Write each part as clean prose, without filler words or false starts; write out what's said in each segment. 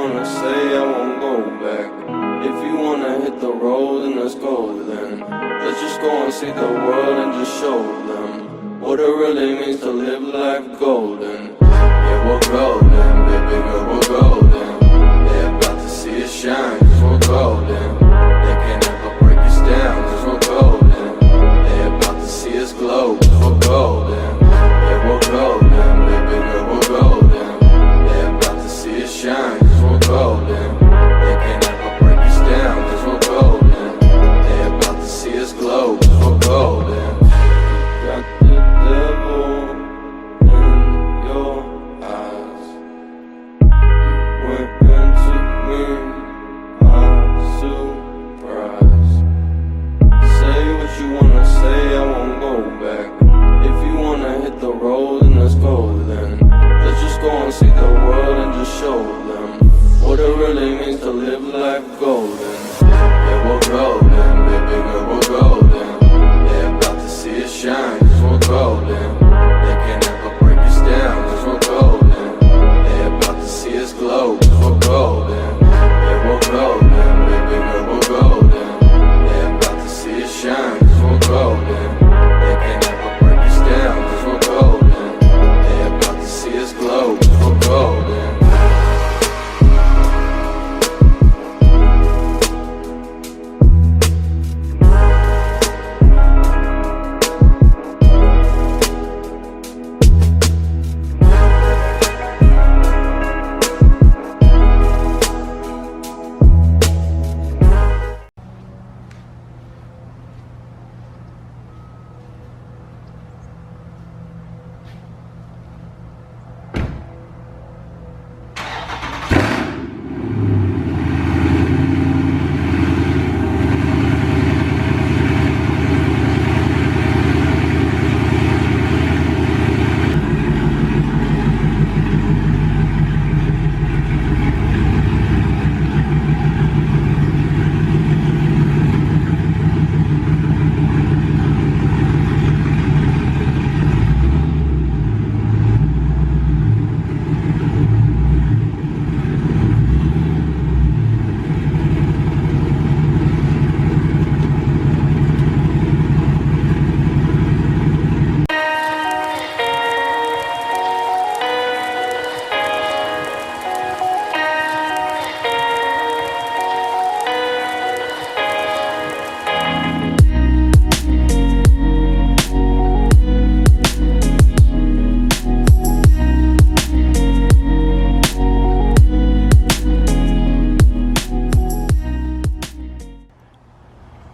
wanna say, I won't go back. If you wanna hit the road, then let's go then. Let's just go and see the world and just show them what it really means to live life golden. Yeah, we're golden, baby girl, we're golden. They're about to see us shine, cause we're golden. They can't ever break us down, cause we're golden. They're about to see us glow, cause we're golden. Yeah, we're golden, baby girl, we're golden. They're about to see us shine, cause we're golden. They can't ever break us down, cause we're golden. They're about to see us glow, cause we're golden. Got the devil in your eyes. Went into me, I'm surprised. Say what you wanna say, I won't go back. If you wanna hit the road, then let's go then. Let's just go and see the world and just show them what it really means to live life golden. Yeah, we're golden, baby girl, we're golden. They're about to see us shine, cause we're golden. They can't ever break us down, cause we're golden. They're about to see us glow, cause we're golden. Yeah, we're golden, baby girl, we're golden. They're about to see us shine, cause we're golden. They can't ever break us down, cause we're golden. They're about to see us glow, cause we're golden.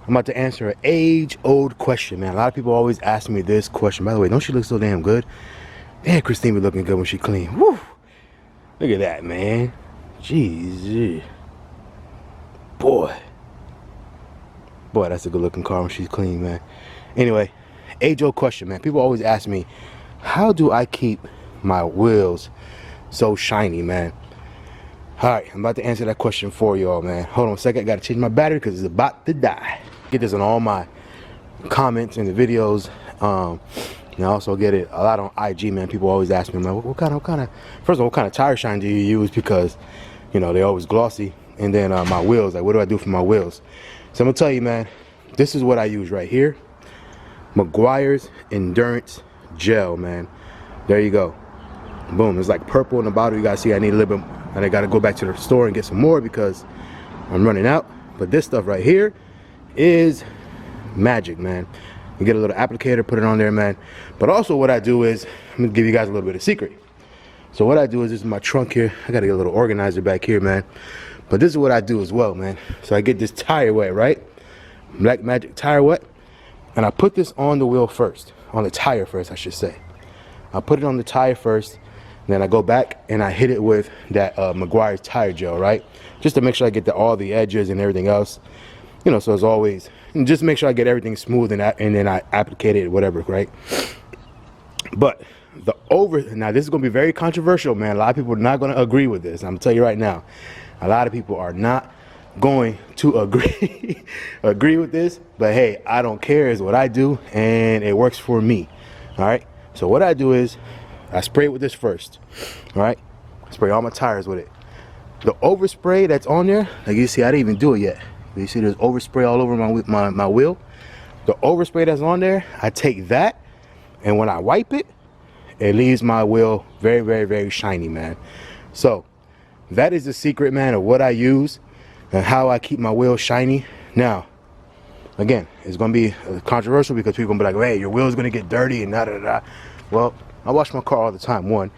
I'm about to answer an age-old question, man. A lot of people always ask me this question. By the way, don't she look so damn good? Man, Christine be looking good when she clean. Woo! Look at that, man. Jeez. Boy, that's a good-looking car when she's clean, man. Anyway, age-old question, man. People always ask me, how do I keep my wheels so shiny, man? All right, I'm about to answer that question for y'all, man. Hold on a second. I got to change my battery because it's about to die. Get this on all my comments in the videos. You know, I also get it a lot on IG, man. People always ask me, man, what kind of first of all, what kind of tire shine do you use? Because, you know, they're always glossy. And then my wheels, like, what do I do for my wheels? So I'm gonna tell you, man, this is what I use right here. Meguiar's Endurance Gel, man. There you go. Boom. It's like purple in the bottle. You guys see I need a little bit, and I gotta go back to the store and get some more because I'm running out. But this stuff right here is magic, man. You get a little applicator, put it on there, man. But also what I do is, I'm gonna give you guys a little bit of secret. So what I do is, this is my trunk here. I gotta get a little organizer back here, man. But this is what I do as well, man. So I get this tire wet, right? Black Magic tire wet. And I put this on the wheel first. On the tire first, I should say. I put it on the tire first. Then I go back and I hit it with that Meguiar's tire gel, right? Just to make sure I get all the edges and everything else. You know, so as always, and just make sure I get everything smooth and then I applicate it, whatever, right? But now this is gonna be very controversial, man. A lot of people are not gonna agree with this. I'm gonna tell you right now, a lot of people are not going to agree with this. But hey, I don't care, is what I do, and it works for me. All right. So what I do is, I spray it with this first. All right. Spray all my tires with it. the overspray that's on there, like you see, I didn't even do it yet. You see there's overspray all over my wheel. The overspray that's on there, I take that, and when I wipe it, it leaves my wheel very, very, very shiny, man. So that is the secret, man, of what I use and how I keep my wheel shiny. Now, again, it's gonna be controversial because people gonna be like, hey, your wheel's gonna get dirty and da da da. Well, I wash my car all the time. One,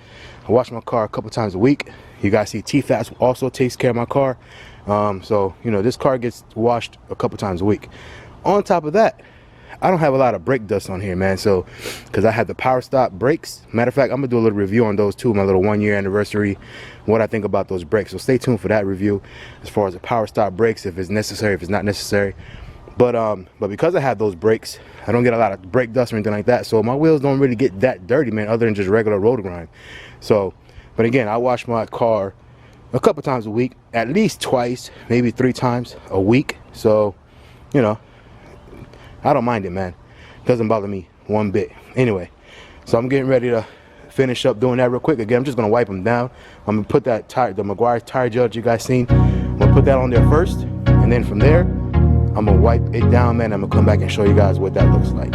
I wash my car a couple times a week. You guys see T-Fats also takes care of my car. So, you know, this car gets washed a couple times a week. On top of that, I don't have a lot of brake dust on here, man. So, because I have the power stop brakes. Matter of fact, I'm gonna do a little review on those too, my little 1-year anniversary, what I think about those brakes. So stay tuned for that review as far as the power stop brakes, if it's necessary, if it's not necessary. But because I have those brakes, I don't get a lot of brake dust or anything like that. So my wheels don't really get that dirty, man, other than just regular road grind. So, but again, I wash my car a couple times a week, at least twice, maybe 3 times a week. So, you know, I don't mind it, man. Doesn't bother me one bit. Anyway, so I'm getting ready to finish up doing that real quick. Again, I'm just gonna wipe them down. I'm gonna put that tire, the Meguiar's tire gel you guys seen, I'm gonna put that on there first, and then from there I'm gonna wipe it down, man. I'm gonna come back and show you guys what that looks like.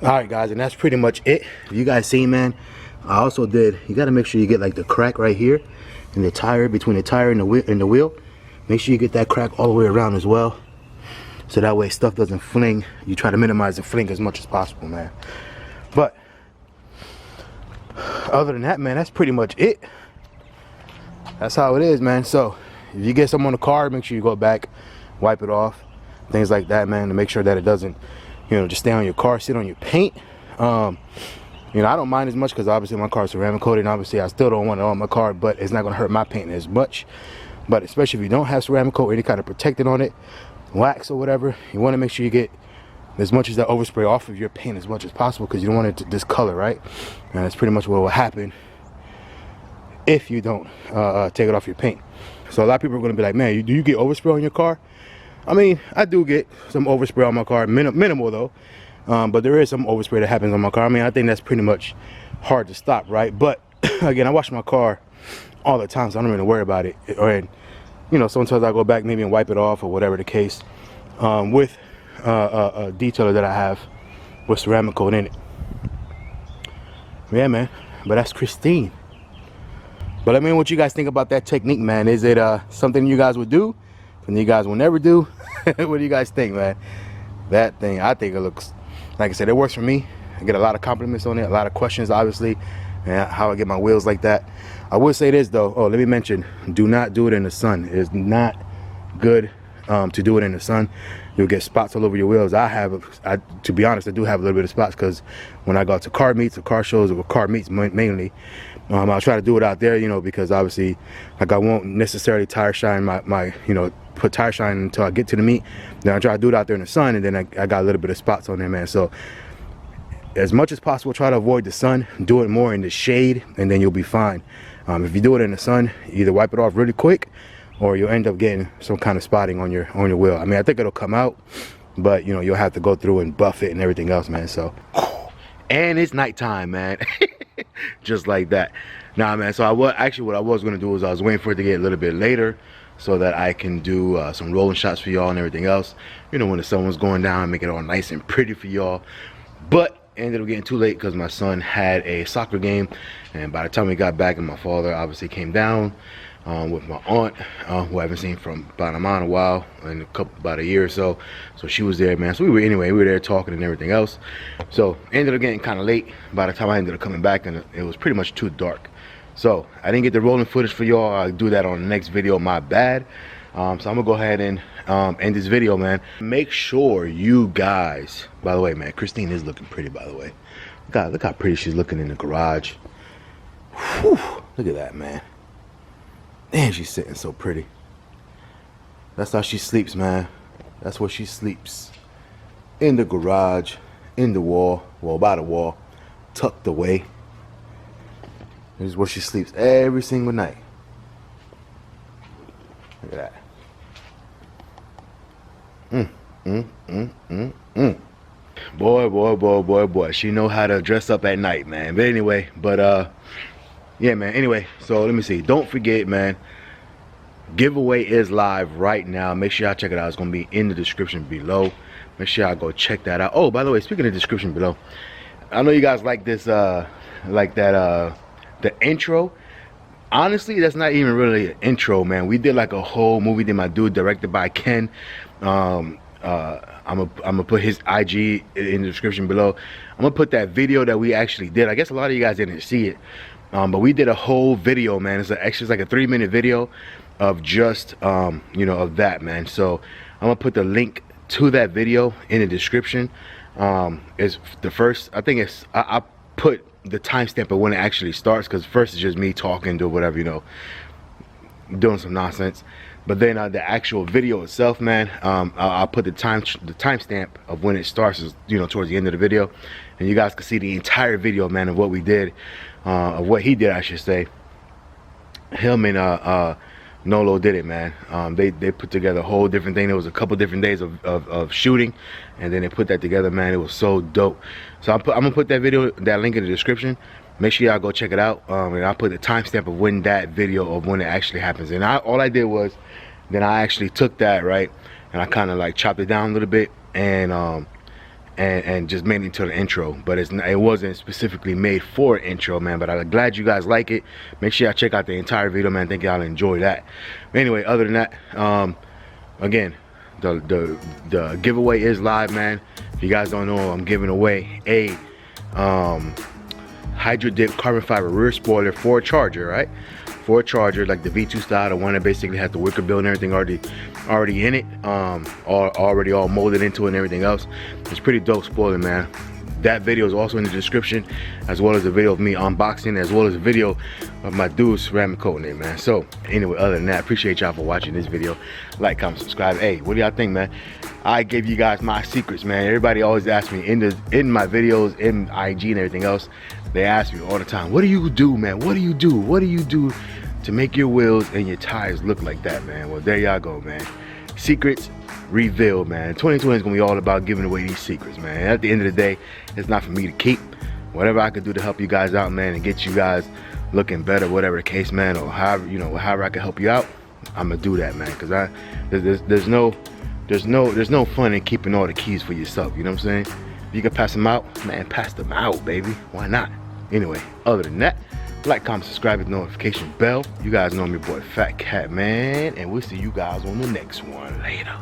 All right, guys, and that's pretty much it. You guys see, man, I also did, you got to make sure you get like the crack right here in the tire, between the tire and the wheel. Make sure you get that crack all the way around as well, so that way stuff doesn't fling. You try to minimize the fling as much as possible, man. But other than that, man, that's pretty much it. That's how it is, man. So if you get something on the car, make sure you go back, wipe it off, things like that, man, to make sure that it doesn't, you know, just stay on your car, sit on your paint. You know, I don't mind as much because obviously my car is ceramic coated, and obviously I still don't want it on my car, but it's not going to hurt my paint as much. But especially if you don't have ceramic coat or any kind of protectant on it, wax or whatever, you want to make sure you get as much as that overspray off of your paint as much as possible, because you don't want it to discolor, right? And that's pretty much what will happen if you don't take it off your paint. So a lot of people are going to be like, man, do you get overspray on your car? I mean, I do get some overspray on my car, minimal though. But there is some overspray that happens on my car. I mean, I think that's pretty much hard to stop, right? But again, I wash my car all the time, so I don't really worry about it. Or, you know, sometimes I go back maybe and wipe it off or whatever the case, with a detailer that I have with ceramic coat in it. Yeah, man. But that's Christine. But let me know what you guys think about that technique, man. Is it something you guys would do? Something you guys will never do? What do you guys think, man? That thing, I think it looks, like I said, it works for me. I get a lot of compliments on it, a lot of questions, obviously, and how I get my wheels like that. I would say this though. Oh, let me mention, do not do it in the sun. It is not good to do it in the sun. You'll get spots all over your wheels. To be honest, I do have a little bit of spots because when I go to car meets or car shows or car meets mainly, I'll try to do it out there, you know, because obviously, like, I won't necessarily tire shine my you know, put tire shine until I get to the meet. Then I try to do it out there in the sun, and then I got a little bit of spots on there, man. So as much as possible, try to avoid the sun. Do it more in the shade, and then you'll be fine. If you do it in the sun, either wipe it off really quick, or you'll end up getting some kind of spotting on your wheel. I mean, I think it'll come out, but you know, you'll have to go through and buff it and everything else, man. So, and it's nighttime, man. Just like that. Nah, man. So what I was gonna do is I was waiting for it to get a little bit later, so that I can do some rolling shots for y'all and everything else. You know, when the sun was going down, make it all nice and pretty for y'all. But it ended up getting too late because my son had a soccer game, and by the time we got back, and my father obviously came down with my aunt, who I haven't seen from about a while, in about a year or so. So she was there, man. So we were there talking and everything else. So it ended up getting kind of late by the time I ended up coming back, and it was pretty much too dark. So I didn't get the rolling footage for y'all. I'll do that on the next video, my bad. So I'm gonna go ahead and end this video, man. Make sure you guys, by the way, man, Christine is looking pretty, by the way. God, look how pretty she's looking in the garage. Whew, look at that, man. Damn, she's sitting so pretty. That's how she sleeps, man. That's where she sleeps. In the garage, in the wall, well, by the wall, tucked away. This is where she sleeps every single night. Look at that. Boy. She know how to dress up at night, man. But anyway, yeah, man. Anyway, so let me see. Don't forget, man. Giveaway is live right now. Make sure y'all check it out. It's gonna be in the description below. Make sure y'all go check that out. Oh, by the way, speaking of the description below, I know you guys like this, the intro. Honestly, that's not even really an intro, man. We did like a whole movie that my dude directed by Ken. I'm gonna put his IG in the description below. I'm gonna put that video that we actually did. I guess a lot of you guys didn't see it, but we did a whole video, man. It's like a 3-minute video of just you know, of that, man. So I'm gonna put the link to that video in the description. It's the first, I think it's, I put the timestamp of when it actually starts, because first it's just me talking, do whatever, you know, doing some nonsense. But then the actual video itself, man, I'll put the timestamp of when it starts, is, you know, towards the end of the video, and you guys can see the entire video, man, of what we did, of what he did, I should say. Him and Nolo did it, man. They put together a whole different thing. There was a couple different days of shooting, and then they put that together, man. It was so dope. So I'm gonna put that video, that link in the description. Make sure y'all go check it out, and I'll put the timestamp of when that video, of when it actually happens. And all I did was, then I actually took that, right, and I kind of like chopped it down a little bit, and just made it into the intro. But it wasn't specifically made for an intro, man. But I'm glad you guys like it. Make sure y'all check out the entire video, man. I think y'all enjoy that. But anyway, other than that, again, the giveaway is live, man. If you guys don't know, I'm giving away a Hydro Dip carbon fiber rear spoiler for a Charger, right? For a Charger, like the V2 style, the one that basically had the wicker bill and everything already in it, already all molded into it and everything else. It's pretty dope spoiler, man. That video is also in the description, as well as a video of me unboxing, as well as a video of my dude's ceramic coating it, man. So anyway, other than that, appreciate y'all for watching this video. Like, comment, subscribe. Hey, what do y'all think, man? I gave you guys my secrets, man. Everybody always asks me in my videos, in IG and everything else, they ask me all the time, what do you do, man? What do you do? What do you do to make your wheels and your tires look like that, man? Well, there y'all go, man. Secrets revealed, man. 2020 is gonna be all about giving away these secrets, man. At the end of the day, it's not for me to keep. Whatever I could do to help you guys out, man, and get you guys looking better, whatever the case, man, or however, you know, however I can help you out, I'm gonna do that, man. Cause there's no fun in keeping all the keys for yourself. You know what I'm saying? If you can pass them out, man, pass them out, baby. Why not? Anyway, other than that, like, comment, subscribe, with notification bell. You guys know me, boy, FatKat, man, and we'll see you guys on the next one later.